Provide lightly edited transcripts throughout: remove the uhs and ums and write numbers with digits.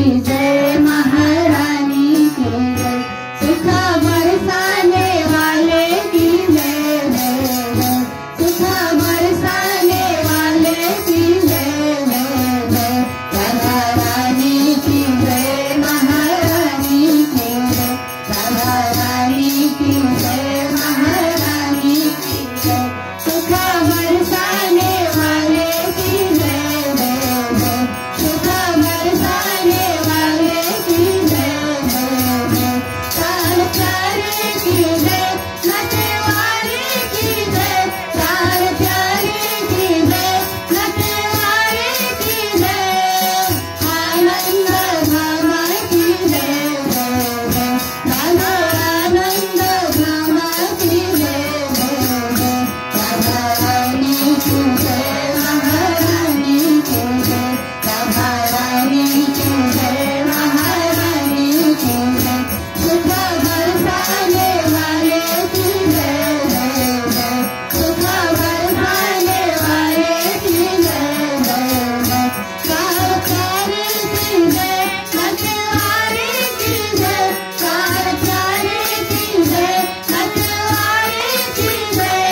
जय महारानी की जय, सुख बरसाने वाले की जय जय जय, सुख बरसाने वाले की जय जय जय, राधा रानी की जय महारानी की जय, राधा रानी की जय महारानी की जय, सुख बरसाने वाले की जय जय जय, सुख बरसाने वाले की जय जय जय, काल प्यारे की जय, नटवारे की जय, काल प्यारे की जय, नटवारे की जय, आनंद धामा की जय जय जय, राधा आनंद धामा की जय जय जय, राधा रानी की जय महारानी की जय, राधा रानी की जय महारानी की जय, सुख बरसाने वाले की जय जय जय, सुख बरसाने वाले की जय जय जय, काल प्यारे की जय, नटवारे की जय, काल प्यारे की जय, नटवारे की जय,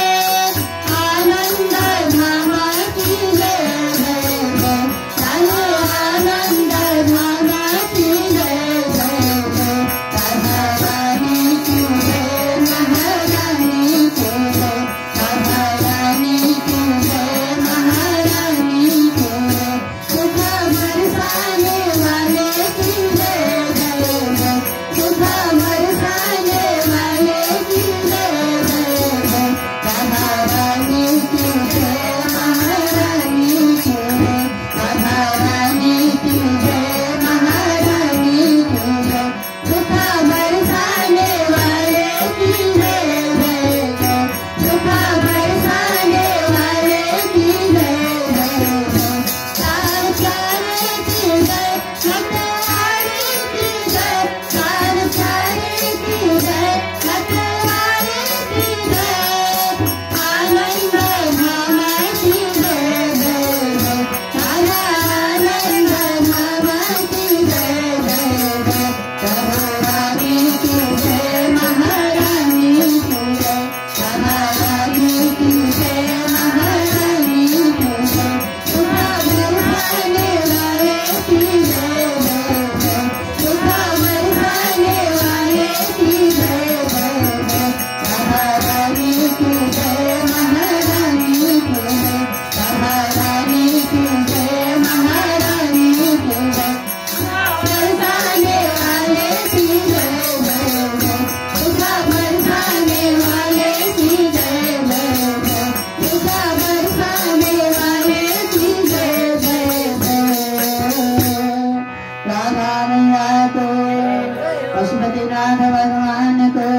आनंद धामा की जय जय जय, राधा आनंद धामा की जय जय जय, राधा रानी की जय महारानी की जय, राधा रानी की जय महारानी की जय, सुख बरसाने वाले की जय जय जय, सुख बरसाने वाले की जय जय जय, राधा रानी की जय महारानी की जय, राधा रानी की जय महारानी की जय, सुख बरसाने वाले की जय जय जय, सुख बरसाने वाले की जय जय जय, काल प्यारे की जय, नटवारे की जय, काल प्यारे की जय, नटवारे की जय, आनंद धामा की जय जय जय, राधा आनंद धामा की जय जय जय, राधा रानी की जय महारानी की जय, राधा रानी की जय महारानी की जय, सुख बरसाने वाले की जय जय जय, सुख बरसाने वाले की जय जय जय, राधा रानी की जय महारानी की जय, राधा रानी की जय महारानी की जय, बरसाने वाले की जय जय जय, सुख बरसाने वाले की जय जय जय, सुख बरसाने वाले की जय जय जय, राधा मैया को, पशुपतिनाथ भगवान को,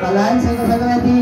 कलाल से भगवती